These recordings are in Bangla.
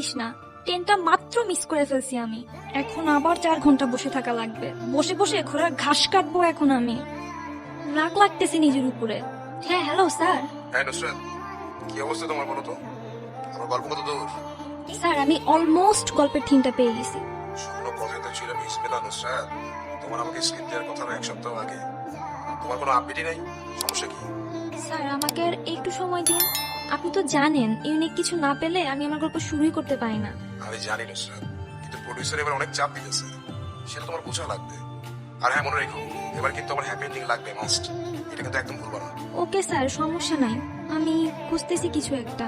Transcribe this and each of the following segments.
বলিস না, ট্রেনটা মাত্র মিস করে ফেলছি আমি। এখন আবার 4 ঘন্টা বসে থাকা লাগবে। বসে বসে ঘোড়ার ঘাস কাটবো এখন আমি। রাগ লাগতেছে নিজের উপরে। হ্যাঁ, হ্যালো স্যার। হ্যাঁ নুসরাত, কি অবস্থা তোমার বলো তো? আমার গল্প কত দূর? স্যার, আমি অলমোস্ট গল্পের থিমটা পেয়ে গেছি। শুকনো কথাই তো ছিল বিসমিল্লাহ নুসরাত। তোমার আমাকে স্ক্রিপ্ট দেওয়ার কথা না 1 সপ্তাহ আগে। তোমার কোনো আপডেটই নাই? সমস্যা কি? স্যার, আমাকে আর একটু সময় দিন। আপনি তো জানেন ইউনিক কিছু না পেলে আমি আমার গল্প শুরুই করতে পারি না। আমি জানি নুসরাত, কিন্তু প্রডিউসার এবার অনেক চাপ দিতেছে, সেটা তোমার বোঝা লাগবে। আর হ্যাঁ, মনে রেখো এবার কিন্তু আমার হ্যাপি এন্ডিং লাগবে মাস্ট। এটা কিন্তু একদম ভুলবা না। ওকে স্যার, সমস্যা নাই। আমি খুঁজতেছি কিছু একটা।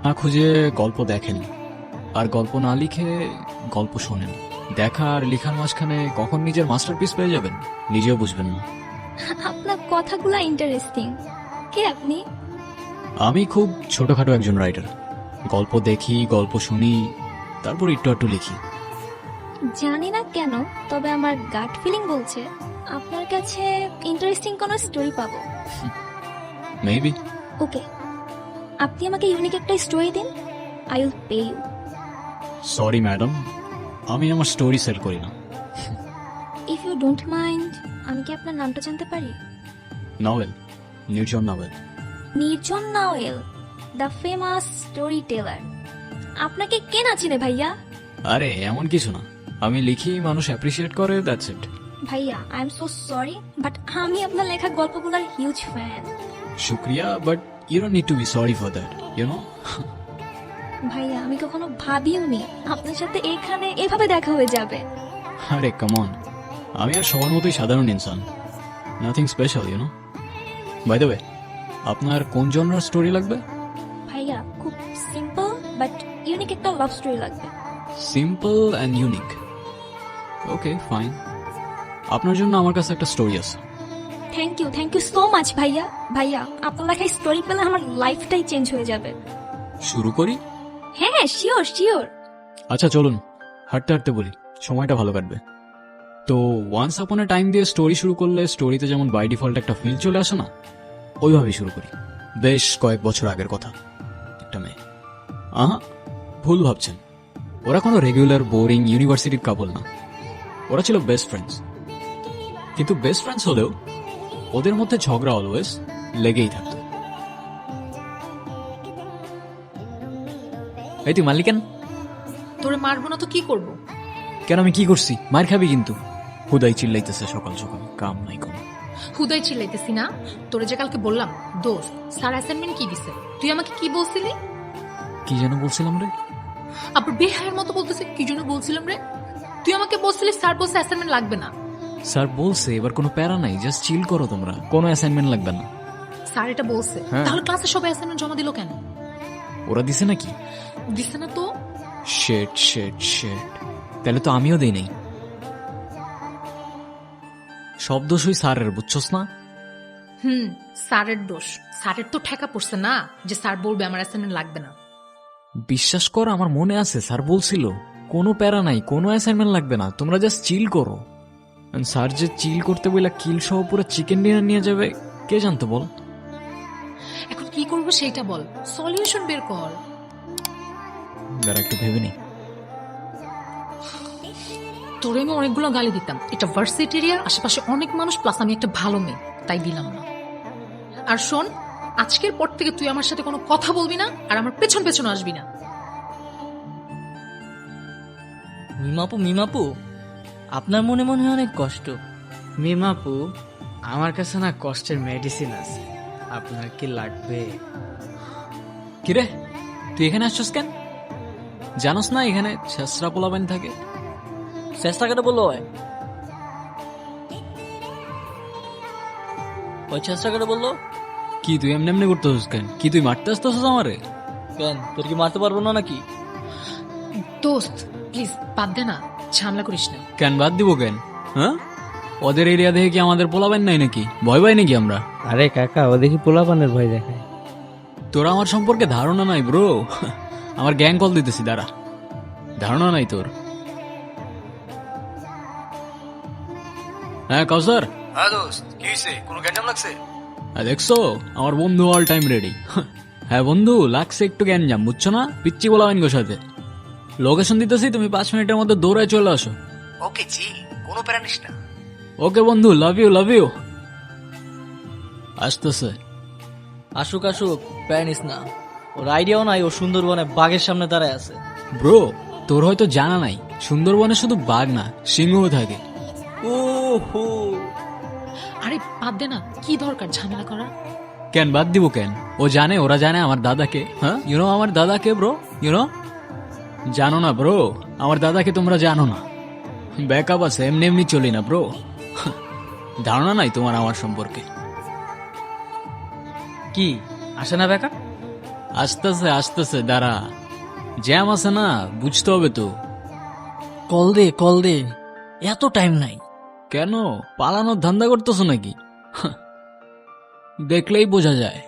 না খুঁজে গল্প দেখেন, আর গল্প না লিখে গল্প শোনেন। দেখা আর লেখার মাঝখানে কখন নিজের মাস্টারপিস পেয়ে যাবেন নিজেও বুঝবেন না। আপনার কথাগুলো ইন্টারেস্টিং। কে আপনি? আমি খুব ছোটখাটো একজন রাইটার। গল্প দেখি, গল্প শুনি, তারপর একটু একটু লিখি। জানি না কেন, তবে আমার গাট ফিলিং বলছে আপনার কাছে ইন্টারেস্টিং কোনো স্টোরি পাবো। মেবি। ওকে, আপনি আমাকে ইউনিক একটা স্টোরি দিন, I will pay you. Sorry madam, আমি আমার স্টোরি সেল করি না। ইফ ইউ ডোন্ট মাইন্ড, আমি কি আপনার নামটা জানতে পারি? নভেল, নির্জন নভেল। নির্জন নাওয়েল, দ্য ফেমাস স্টোরি টেলার। আপনাকে কে না চিনে ভাইয়া? আরে এমন কিছু না, আমি লিখি, মানুষ অ্যাপ্রিসিয়েট করে, দ্যাটস ইট। ভাইয়া, I am so sorry, but আমি আপনার লেখা গল্পগুলোর হিউজ ফ্যান। শুক্রিয়া, but you don't need to be sorry for that, you know. ভাইয়া, আমি কখনো ভাবিওনি আপনার সাথে এখানে এভাবে দেখা হয়ে যাবে। আরে কামন, আমি আর সবার মতোই সাধারণ ইনসান, nothing special, you know. By the way, আপনার কোন জনরার স্টোরি লাগবে? ভাইয়া, খুব সিম্পল বাট ইউনিক একটা লাভ স্টোরি লাগবে। Simple and unique. Okay fine, আপনার জন্য আমার কাছে একটা স্টোরি আছে। থ্যাংক ইউ সো মাচ ভাইয়া। ভাইয়া, আপনার লেখা স্টোরি পেলে আমার লাইফটাই চেঞ্জ হয়ে যাবে। শুরু করি? হ্যাঁ, শিওর। আচ্ছা চলুন, হাঁটতে হাঁটতে বলি, সময়টা ভালো কাটবে। তো ওয়ান্স আপন এ টাইম দিয়ে স্টোরি শুরু করলে স্টোরিতে যেমন বাই ডিফল্ট একটা ফিল চলে আসে না, ওইভাবেই শুরু করি। বেশ কয়েক বছর আগের কথা। একটা মেয়ে, আহা ভুল ভাবছেন, ওরা কোনো রেগুলার বোরিং ইউনিভার্সিটির কাপল না। ওরা ছিল বেস্ট ফ্রেন্ডস। কিন্তু বেস্ট ফ্রেন্ডস হলেও ওদের মধ্যে ঝগড়া অলওয়েজ লেগেই থাকতো। এই তুই মারলি কেন? তোরে মারবো না তো কি করব? কেন, আমি কি করছি? মার খাবি কিন্তু। হুদাই চিল্লাইতেছে সকাল সকাল, কাম নাই কোনো। হুদাই চিল্লাইতেছি না? তোরে যে কালকে বললাম দোস্ত স্যার অ্যাসাইনমেন্ট কি দিছে, তুই আমাকে কি বলছিলি? কি যেন বলছিলাম রে? আবার বেহায়ের মতো বলতেছে কি জন্য বলছিলাম রে? তুই আমাকে বলছিলি স্যার বলছে অ্যাসাইনমেন্ট লাগবে না। স্যার বলছে এবার কোনো প্যারা নাই, জাস্ট চিল করো তোমরা, কোনো অ্যাসাইনমেন্ট লাগবে না। স্যার এটা বলছে, হ্যাঁ। তাহলে ক্লাসে সবাই অ্যাসাইনমেন্ট জমা দিল কেন? ওরা দিছে নাকি? দিছে না তো? শেট শেট শেট, তাহলে তো আমিও দেই নাই। সব দোষই স্যারের, বুঝছস না? স্যারের দোষ। স্যারের তো ঠেকা পড়ছে না যে স্যার বলবে আমার অ্যাসাইনমেন্ট লাগবে না। বিশ্বাস কর, আমার মনে আছে স্যার বলছিল কোনো প্যারা নাই, কোনো অ্যাসাইনমেন্ট লাগবে না, তোমরা জাস্ট চিল করো। স্যার যে চিল করতে বইলা কিল সহ পুরো চিকেন ডিনার নিয়ে যাবে, কে জানতো বল? এখন কি করবো সেটা বল, সলিউশন বের কর। যারা একটু ভেবে নি। তোরে আমি অনেকগুলো গালি দিতাম, এটা ভার্সিটি এরিয়া, আশেপাশে অনেক মানুষ, প্লাস আমি একটা ভালো মেয়ে, তাই দিলাম না। আর শোন, আজকের পর থেকে তুই আমার সাথে কোনো কথা বলবি না আর আমার পেছন পেছন আসবি না। মিমাপু, আপনার মনে মনে হয় অনেক কষ্ট। মিমাপু, আমার কাছে না কষ্টের মেডিসিন আছে, আপনার কি লাগবে? কিরে, তুই এখানে আসছস কেন? জানোস না এখানে ছেসরা পোলাপান থাকে? চেষ্টা করে বললো হয়, ওই চেষ্টা করে বললো কি তুই এমনি এমনি করতেছিস কেন? কি তুই মারতে আসতেছিস আমারে? কেন, তোর কি মারতে পারবো না নাকি? দোস্ত প্লিজ বাদ দে না, ঝামেলা করিস না। কেন বাদ দিব কেন? হ্যাঁ, ওদের এরিয়া দেখে কি আমাদের পোলাপান নাই নাকি? ভয় পাই নাকি আমরা? আরে কাকা, ও দেখি পোলাপানের ভয় দেখায়। তোর আমার সম্পর্কে ধারণা নাই ব্রো। আমার গ্যাং কল দিতেছি, দাঁড়া। ধারণা নাই তোর? হ্যাঁ কাউসার। হ্যাঁ দোস্ত, কি হইছে? কোনো গ্যাঞ্জাম লাগছে? দেখছো, আমার বন্ধু অল টাইম রেডি। হ্যাঁ বন্ধু, লাগছে একটু গ্যাঞ্জাম, বুঝছো না? পিচ্ছি বলা হয়নি সাথে। লোকেশন দিতেছি, তুমি 5 মিনিটের মধ্যে দৌড়ায় চলে আসো। ওকে জি, কোনো প্যারা নিস না। ওকে বন্ধু, লাভ ইউ লাভ ইউ। আসতেছে। আসুক আসুক, প্যানিস না। ওর আইডিয়াও নাই ও সুন্দরবনে বাঘের সামনে দাঁড়ায় আছে। ব্রো, তোর হয়তো জানা নাই, সুন্দরবনে শুধু বাঘ না, সিংহও থাকে। ও হো, আরে বাদ দে না, কি দরকার ঝামেলা করা? কেন বাদ দিব কেন? ও জানে, ওরা জানে আমার দাদাকে। হ্যাঁ, ইউনো আমার দাদাকে ব্রো, ইউনো। জানো না ব্রো, আমার দাদাকে তোমরা জানো না। ব্যাকআপ আছে, এমনি এমনি চলি না ব্রো। ধারণা নাই তোমার আমার সম্পর্কে। কি আসে না বেকা? আসতেছে আসতেছে, দাঁড়া। জ্যাম আছে না, বুঝতে হবে তো। কল দে, এত টাইম নাই। কেন পালানোর ধান্দা করতেছো নাকি? দেখলেই বোঝা যায়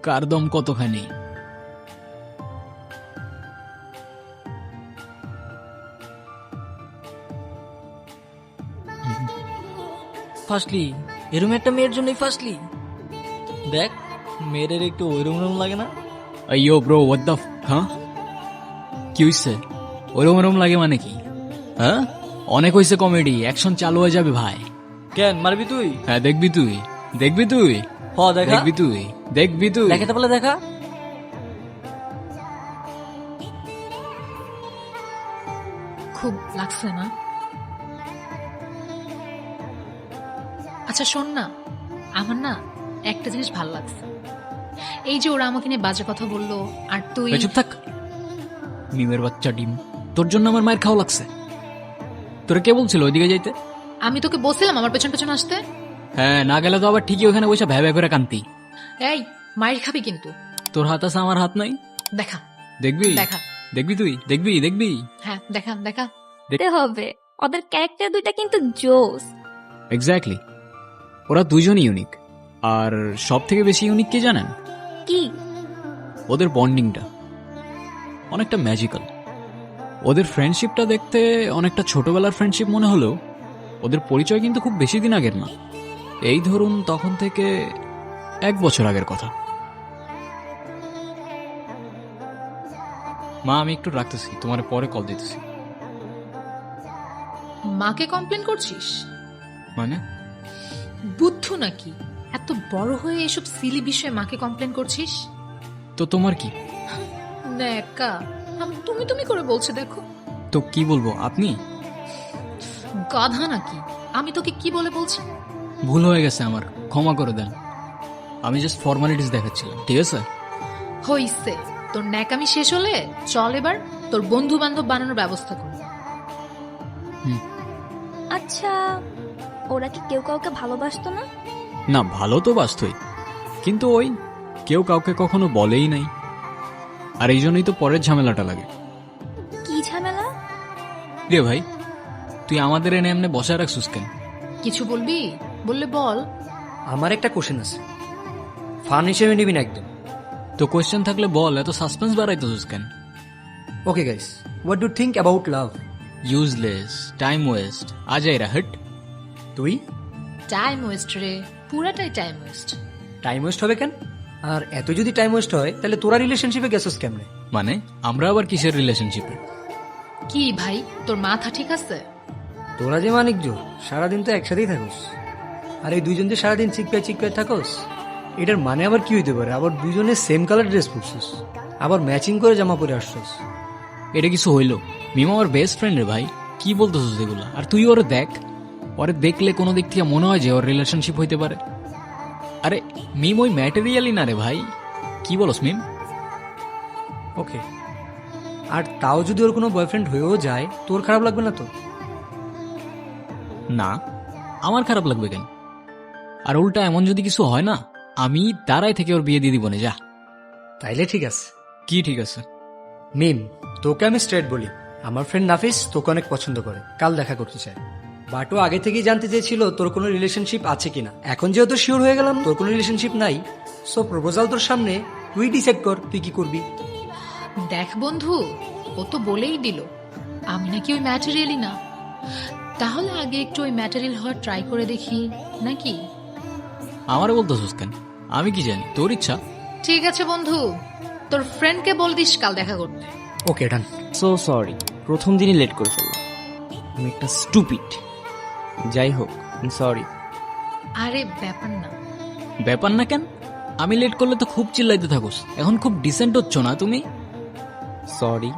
কার দম কতখানি। ফার্স্টলি এরম একটা মেয়ের জন্যই ফার্স্টলি দেখ, মেয়েদের একটু ওইরম রকম লাগে না? আইয়ো ব্রো, হোয়াট দ্য হ্যাঁ, কি হইছে? ওরম ওরম লাগে মানে কি? হ্যাঁ, অনেক হইছে কমেডি, অ্যাকশন চালু হয়ে যাবে ভাই। কেন মারবি তুই? হ্যাঁ, দেখবি তুই, দেখবি তুই, হ দেখা, দেখবি তুই, দেখবি তুই। দেখাতে পারলে দেখা। খুব লাগছে না? আচ্ছা শোন না, আমার না একটা জিনিস ভালো লাগছে। এই যে ওরা আমাকে নিয়ে বাজে কথা বললো, আর তুই চুপ থাক, মিমের বাচ্চা ডিম। তোর জন্য আমার মায়ের খাওয়া লাগছে। তোরা কে বলছিল ওইদিকে যাইতে? আমি তোকে বলছিলাম আমার পেছন পেছন আসতে। হ্যাঁ, না গেলে তো আবার ঠিকই ওখানে বসে ভ্যা ভ্যা করে কান্তি। এই মায়ের খাবি কিন্তু। তোর হাত আছে, আমার হাত নাই। দেখা দেখবি, দেখা, দেখবি তুই, দেখবি দেখবি। হ্যাঁ দেখা দেখা। দেখতে হবে, ওদের ক্যারেক্টার দুইটা কিন্তু জোস। এক্স্যাক্টলি, ওরা দুইজনই ইউনিক। আর সব থেকে বেশি ইউনিক কি জানেন? কি? ওদের বন্ডিংটা অনেকটা ম্যাজিক্যাল। ওদের ফ্রেন্ডশিপটা দেখতে অনেকটা ছোটবেলার ফ্রেন্ডশিপ মনে হলেও ওদের পরিচয় কিন্তু খুব বেশি দিন আগের না। এই ধরুন তখন থেকে 1 বছর আগের কথা। মা, আমি একটু রাখতেছি, তোমার পরে কল দিতেছি। মাকে কমপ্লেন করছিস? মানে? বুদ্ধু নাকি? এত বড় হয়ে এসব সিলি বিষয়ে মাকে কমপ্লেন করছিস? তো তোমার কি? নেকা, তুমি তুমি করে বলছে দেখো। তো কি বলবো, আপনি? গাধা নাকি? আমি তোকে কি বলে বলছি? ভুল হয়ে গেছে আমার, ক্ষমা করে দেন। আমি জাস্ট ফর্মালিটিস দেখাচ্ছিলাম, ঠিক আছে? হইছে, তোর ন্যাকামি শেষ হলে চল এবার তোর বন্ধু বান্ধব বানানোর ব্যবস্থা কর। আচ্ছা, ওরা কি কেউ কাউকে ভালোবাসতো না? না, ভালো তো বাস্তই, কিন্তু ওই কেউ কাউকে কখনো বলেই নাই। আর এই জন্যই তো পরের ঝামেলাটা লাগে। কি ঝামেলা? রে ভাই, তুই আমাদের এনে এমনি বসায় রাখছিস কেন? কিছু বলবি? বললে বল। আমার একটা কোশ্চেন আছে, ফান হিসেবে নিবি না একদম। তো কোয়েশ্চেন থাকলে বল, এত সাসপেন্স বাড়াইতেছিস কেন? Okay guys, what do think about love? Useless, time waste, আজাইরা হট। তুই? টাইম ওয়েস্ট রে, পুরাটাই টাইম ওয়েস্ট। টাইম ওয়েস্ট হবে কেন? আর এত যদি টাইম ওয়েস্ট হয় তাহলে তোরা রিলেশনশিপে গেছিস কেমনে? মানে আমরা আবার কিসের রিলেশনশিপে? কি ভাই, তোর মাথা ঠিক আছে? তোরা যে মানিক জোর, সারাদিন তো একসাথেই থাকোস। আর এই দুইজন যে সারাদিন চিকপাই থাকোস, এটার মানে আবার কি হইতে পারে? আবার দুজনে সেম কালার ড্রেস পরছিস, আবার ম্যাচিং করে জামা পরে আসছিস। এটা কিছু হইলো? মিম আমার বেস্ট ফ্রেন্ড রে ভাই, কি বলতেছিস এগুলা? আর তুই ওরে দেখ, ওরে দেখলে কোনো দিক থেকে মনে হয় যে ওর রিলেশনশিপ হইতে পারে। আরে মিম ওই ম্যাটেরিয়ালই না রে ভাই, কি বলস মিম? ওকে, আর তাও যদি ওর কোনো বয়ফ্রেন্ড হয়েও যায়, তোর খারাপ লাগবে না তো? না, আমার খারাপ লাগবে কেন? আর উল্টা এমন যদি কিছু হয় না, আমি দাঁড়াই থেকে ওর বিয়ে দিয়ে দিব না। যা। তাইলে ঠিক আছে। কি ঠিক আছে? মিম, তোকে আমি স্ট্রেট বলি, আমার ফ্রেন্ড নাফিস তোকে অনেক পছন্দ করে, কাল দেখা করতে চায়। বাট ও আগে থেকেই জানতে চেয়েছিল তোর কোনো রিলেশনশিপ আছে কিনা। এখন যেহেতু শিওর হয়ে গেলাম তোর কোনো রিলেশনশিপ নাই, সো প্রপোজাল তোর সামনে, তুই ডিসাইড কর তুই কি করবি। দেখ বন্ধু, ও তো বলেই দিল আমি নাকি ওই ম্যাটেরিয়ালই না। তাহলে আগে একটু ওই ম্যাটেরিয়াল হওয়ার ট্রাই করে দেখি নাকি? আমারে বলতেছিস কেন? আমি কি জানি, তোর ইচ্ছা। ঠিক আছে বন্ধু, তোর ফ্রেন্ডকে বল দিস কাল দেখা করতে। ওকে ডান। সো সরি, প্রথম দিনই লেট করে ফেললাম। আমি একটা স্টুপিড। যাই হোক, সরি। আরে ব্যাপার না। ব্যাপার না কেন? আমি লেট করলে তো খুব চিল্লাইতে থাকোস, এখন খুব ডিসেন্ট হচ্ছ না তুমি? সরি,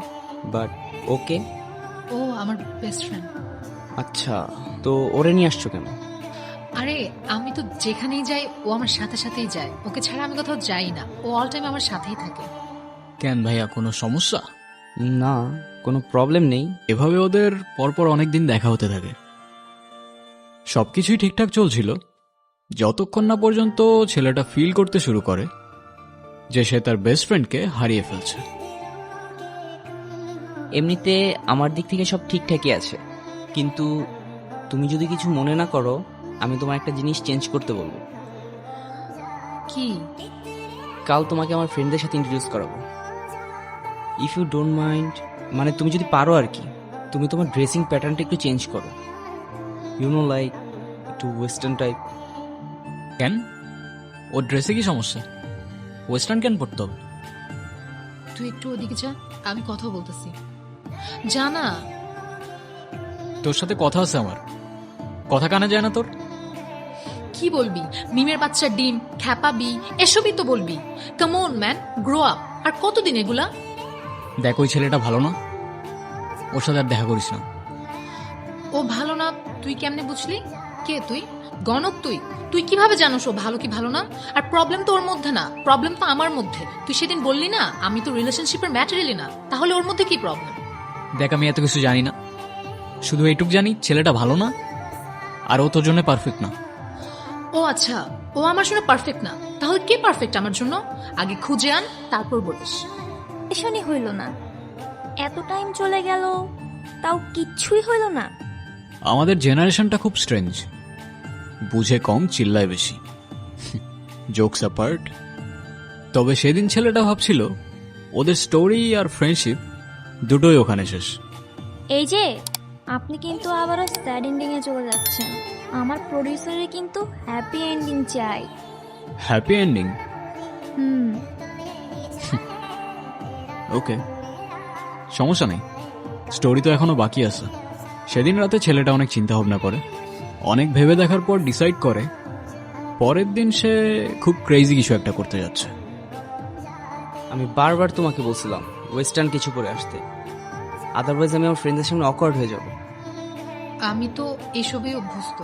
বাট ওকে। ও আমার বেস্ট ফ্রেন্ড। আচ্ছা, তো ওরে নিয়ে আসছো কেন? আরে আমি তো যেখানেই যাই ও আমার সাথে সাথেই যায়, ওকে ছাড়া আমি কোথাও যাই না, ও অল টাইম আমার সাথেই থাকে। কেন ভাইয়া, কোনো সমস্যা? না, কোনো প্রবলেম নেই। এভাবে ওদের পরপর অনেকদিন দেখা হতে থাকে। সবকিছুই ঠিকঠাক চলছিল যতক্ষণ না পর্যন্ত ছেলেটা ফিল করতে শুরু করে যে সে তার বেস্ট ফ্রেন্ডকে হারিয়ে ফেলছে। এমনিতে আমার দিক থেকে সব ঠিকঠাকই আছে, কিন্তু তুমি যদি কিছু মনে না করো, আমি তোমার একটা জিনিস চেঞ্জ করতে বলবো। কি? কাল তোমাকে আমার ফ্রেন্ডদের সাথে ইন্ট্রোডিউস করাবো। ইফ ইউ ডোন্ট মাইন্ড, মানে তুমি যদি পারো আর কি, তুমি তোমার ড্রেসিং প্যাটার্নটা একটু চেঞ্জ করো। ইউ নো, লাইক একটু ওয়েস্টার্ন টাইপ। কেন? ওর ড্রেসে কি সমস্যা? ওয়েস্টার্ন কেন পড়তে হবে? তুই একটু ওদিকে যা, আমি কথা বলতেছি। জানা তোর সাথে কথা আছে আমার, কথা কানে যায় না তোর? কি বলবি? মিমের বাচ্চা ডিম, খ্যাপাবি, এসবই তো বলবি। Come on man, grow up. আর কতদিন এগুলা? দেখ, ওই ছেলেটা ভালো না, ওর সাথে আর দেখা করিস না। ও ভালো না তুই কেমনে বুঝলি? কে তুই? গণক তুই? তুই কিভাবে জানোস ও ভালো কি ভালো না? আর প্রবলেম তো ওর মধ্যে না, প্রবলেম তো আমার মধ্যে। তুই সেদিন বললি না আমি তো রিলেশনশিপের ম্যাটেরিয়ালি না, তাহলে ওর মধ্যে কি প্রবলেম? দেখ, আমি এত কিছু জানি না, শুধু এইটুক জানি ছেলেটা ভালো না আর ও তোর জন্য পারফেক্ট না। ও আচ্ছা, ও আমার জন্য পারফেক্ট না, তাহলে কে পারফেক্ট আমার জন্য? আগে খুঁজে আন, তারপর বলিস। এসনই হইল না, এত টাইম চলে গেল তাও কিচ্ছুই হইল না। আমাদের জেনারেশনটা খুব স্ট্রেঞ্জ, বুঝে কম চিল্লায় বেশি। জোকস অ্যাপার্ট, তবে সেদিন ছেলেটা ভাবছিল ওদের স্টোরি আর ফ্রেন্ডশিপ দুটোই ওখানে শেষ। এই যে আপনি কিন্তু আবারও স্যাড এন্ডিং এ চলে যাচ্ছেন। আমার প্রডিউসারের কিন্তু হ্যাপি এন্ডিং চাই। Happy ending? হুম। ওকে, সমস্যা নেই, স্টোরি তো এখনো বাকি আছে। সেদিন রাতে ছেলেটা অনেক চিন্তা ভাবনা করে, অনেক ভেবে দেখার পর ডিসাইড করে পরের দিন সে খুব ক্রেজি কিছু একটা করতে যাচ্ছে। আমি বারবার তোমাকে বলছিলাম ওয়েস্টার্ন কিছু পরে আসতে, আদারওয়াইজ আমি আমার ফ্রেন্ডদের সামনে অকওয়ার্ড হয়ে যাব। আমি তো এসবই অভ্যস্ত,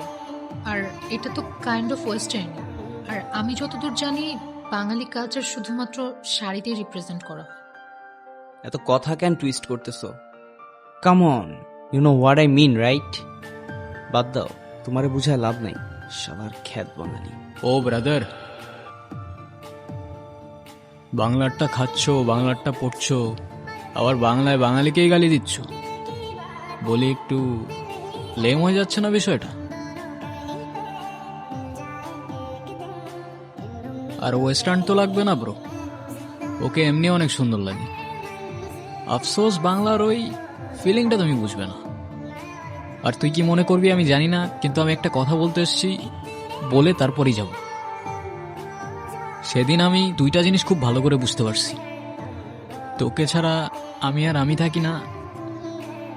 আর এটা তো কাইন্ড অফ ওয়েস্টার্ন। আর আমি যতদূর জানি বাঙালি কালচার শুধুমাত্র শাড়িতেই রিপ্রেজেন্ট করা হয়। এত কথা কেন টুইস্ট করতেছো? Come on, you know what I mean, right? বাদ দাও, তোমারে বুঝায় লাভ নাই, সবার খ্যাত বাঙালি। ও ব্রাদার, বাংলারটা খাচ্ছ, বাংলারটা পড়ছো, আবার বাংলায় বাঙালিকেই গালি দিচ্ছ। বলি একটু লেম হয়ে যাচ্ছে না বিষয়টা? আর ওয়েস্টার্ন তো লাগবে না ব্রো, ওকে এমনি অনেক সুন্দর লাগে। আফসোস বাংলার ওই ফিলিংটা তুমি বুঝবে না। আর তুই কি মনে করবি আমি জানি না, কিন্তু আমি একটা কথা বলতে এসেছি, বলে তারপরই যাব। সেদিন আমি দুইটা জিনিস খুব ভালো করে বুঝতে পারছি, তোকে ছাড়া আমি আর আমি থাকি না,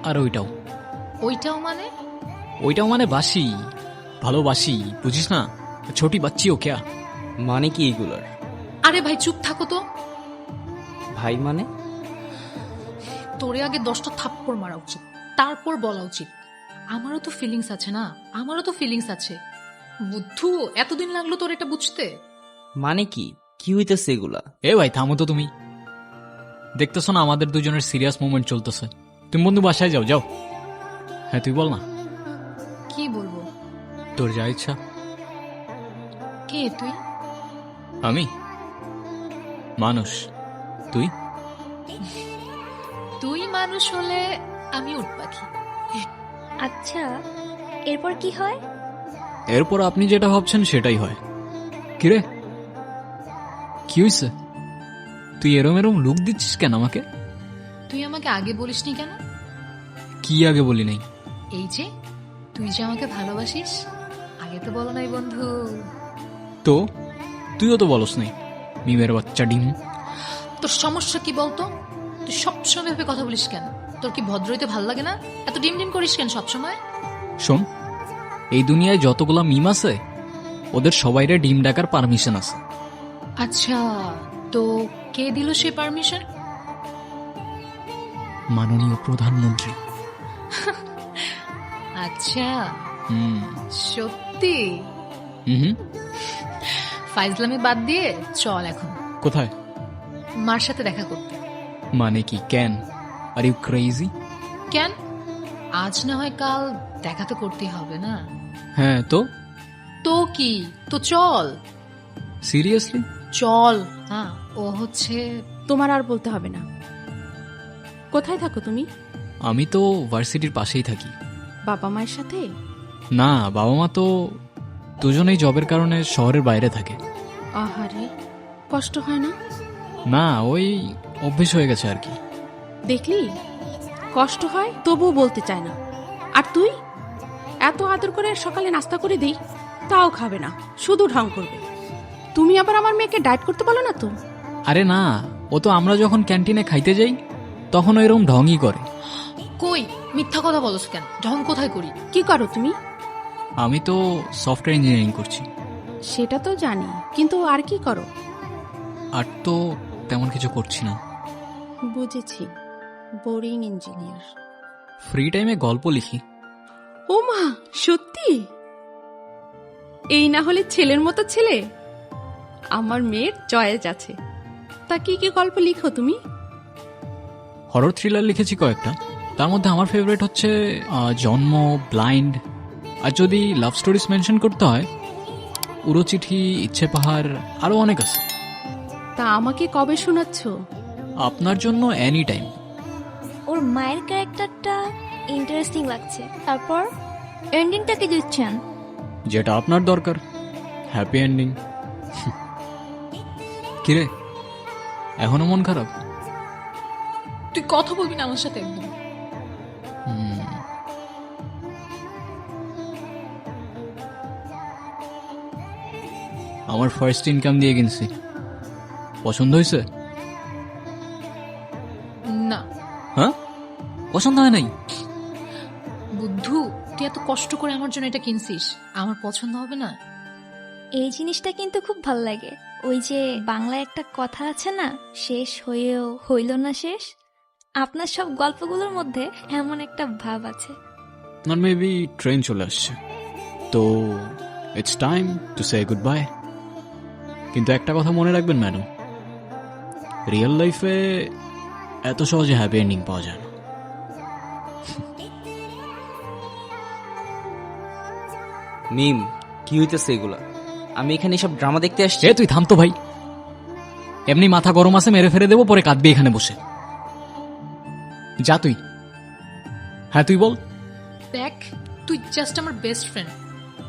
আর ওইটাও ওইটাও মানে বাসি, ভালোবাসি, বুঝিস না? ছোটি বাচ্চি ও ক্যা? মানে কি এগুলার? আরে ভাই চুপ থাকো তো। ভাই মানে? তোরে আগে 10টা থাপ্পড় মারা উচিত, তারপর বলা উচিত আমারও তো ফিলিংস আছে না, আমারও তো ফিলিংস আছে। বুদ্ধু, এতদিন লাগলো তোর এটা বুঝতে? মানে কি কি হইতেছে এগুলা? এ ভাই থামো তো, তুমি দেখতেছো না আমাদের দুজনের সিরিয়াস মোমেন্ট চলতেছে? তুমি বন্ধু বাসায় যাও, যাও। হ্যাঁ তুই বল না। কি বলবো? তোর যা ইচ্ছা। কে তুই? আমি মানুষ, তুই? তুই মানুষ হলে আমি উট পাখি। আচ্ছা, এরপর কি হয়? এরপর আপনি যেটা ভাবছেন সেটাই হয়। কিরে, কি হইছে? তুই এরম এরম লুক দিচ্ছিস কেন আমাকে? তুই আমাকে আগে বলিসনি কেন? কি আগে বলি নাই? এই যে তুই যে আমাকে ভালোবাসিস, আগে তো বলো নাই বন্ধু। তো তুইও তো বলস নাই, মিমের বাচ্চা ডিম। তো তোর সমস্যা কি বলতো? তুই সবসময় ভেবে কথা বলিস কেন? তোর কি ভদ্র হইতে ভাল লাগে না? এত ডিম ডিম করিস কেন সবসময়? শোন, এই দুনিয়ায় যতগুলা মিম আছে ওদের সবাইরে ডিম ডাকার পারমিশন আছে। আচ্ছা, তো কে দিল সে পারমিশন? মাননীয় প্রধানমন্ত্রী। আচ্ছা, হুম সত্যি? হুম। ফাইজলামি বাদ দিয়ে চল এখন কোথায়? মার সাথে দেখা করতে। মানে কি, ক্যান? Are you crazy? কেন? আজ না হয় কাল দেখা তো করতেই হবে না? হ্যাঁ তো তো কি, তো চল। সিরিয়াসলি? চল। হ্যাঁ, ও হচ্ছে তোমার আর বলতে হবে না। কোথায় থাকো তুমি? আমি তো ভার্সিটির পাশেই থাকি। বাবা মায়ের সাথে? না, বাবা মা তো দুজনেই জবের কারণে শহরের বাইরে থাকে। আহারে, কষ্ট হয় না? না, ওই অভ্যেস হয়ে গেছে আর কি। দেখলি, কষ্ট হয় তবুও বলতে চায় না। আর তুই এত আদর করে সকালে নাস্তা করে দিই, তাও খাবে না, শুধু ঢং করবে। তুমি আবার আমার মেয়েকে ডায়েট করতে বলো না তো? আরে না, ও তো আমরা যখন ক্যান্টিনে খাইতে যাই তখন ও এরকম ঢংই করে। কই, মিথ্যা কথা বলছ কেন? ঢং কোথায় করি? কি করো তুমি? আমি তো সফটওয়্যার ইঞ্জিনিয়ারিং করছি। সেটা তো জানি, কিন্তু আর কি করো? আর তো তেমন কিছু করছি না। বুঝেছি, বোরিং ইঞ্জিনিয়ার। ফ্রি টাইমে গল্প লিখি। ও মা, সত্যি? এই না হলে ছেলের মতো ছেলে। আমার মেয়ের চয়েস আছে। তা কি কি গল্প লিখো তুমি? হরর থ্রিলার লিখেছি কয়েকটা, তার মধ্যে আমার ফেভারিট হচ্ছে জন্ম, ব্লাইন্ড। আর যদি লাভ স্টোরিজ মেনশন করতে হয়, উড়োচিঠি, ইচ্ছে পাহাড়, আরও অনেক আছে। তা আমাকে কবে শোনাচ্ছ? আপনার জন্য এনি টাইম। ওর মায়ের ক্যারেক্টারটা ইন্টারেস্টিং লাগছে। তারপর এন্ডিংটা কি দিচ্ছেন? যেটা আপনার দরকার, হ্যাপি এন্ডিং। কিরে, এখনো মন খারাপ? তুই কথা বলবি না আমার সাথে একদম? হুম। আমার ফার্স্ট ইনকাম দিয়ে কিনছি। পছন্দ হয়েছে? না। হ্যাঁ, পছন্দ হয় নাই? বুদ্ধু, তুই এত কষ্ট করে আমার জন্য এটা কিনছিস, আমার পছন্দ হবে না? এই জিনিসটা কিন্তু খুব ভাল লাগে। ওই যে বাংলায় একটা কথা আছে না, শেষ হয়েও হইল না শেষ। আপনার সব গল্পগুলোর মধ্যে এমন একটা ভাব আছে। আপনার মেবি ট্রেন চলে আসছে, তো it's time to say good bye. কিন্তু একটা কথা মনে রাখবেন ম্যাডাম, রিয়েল লাইফে এত সহজে হ্যাপি এন্ডিং পাওয়া যায় না। মিম, কি হইতেছে এগুলা? আমি এখানে সব ড্রামা দেখতে আসছি। তুই থাম তো ভাই, এমনি মাথা গরম আছে, মেরে ফেরে দেবো, পরে কাঁদবি এখানে বসে। যা তুই। হ্যাঁ তুই বল। দেখ, তুই জাস্ট আমার বেস্ট ফ্রেন্ড,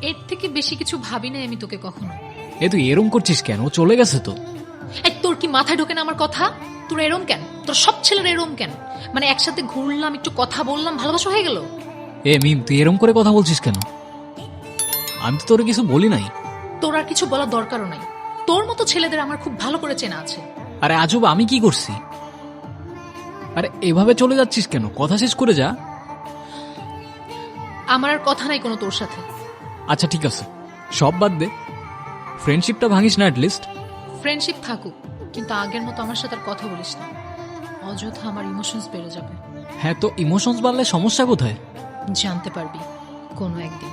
এর থেকে বেশি কিছু ভাবি নাই আমি তোকে কখনো। তুই এরম করছিস কেন? ও চলে গেছে তো। এই, তোর কি মাথায় ঢোকে না আমার কথা? তোর এরম কেন? তোর সব ছেলের এরম কেন? মানে একসাথে ঘুরলাম, একটু কথা বললাম, ভালোবাসা হয়ে গেল? মিম, তুই এরম করে কথা বলছিস কেন? আমি তো তোর কিছু বলি নাই। তোর আর কিছু বলার দরকারও নাই। তোর মতো ছেলেদের আমার খুব ভালো করে চেনা আছে। আরে আজব, আমি কি করছি? আরে এভাবে চলে যাচ্ছিস কেন? কথা শেষ করে যা। আমার আর কথা নাই কোনো তোর সাথে। আচ্ছা ঠিক আছে, সব বাদ দে, ফ্রেন্ডশিপটা ভাঙিস না অ্যাটলিস্ট। ফ্রেন্ডশিপ থাকুক, কিন্তু আগের মতো আমার সাথে আর কথা বলিস না। অযথা আমার ইমোশনস বেড়ে যাবে। হ্যাঁ, তো ইমোশনস বাড়লে সমস্যা কোথায়? জানতে পারবি কোনো একদিন।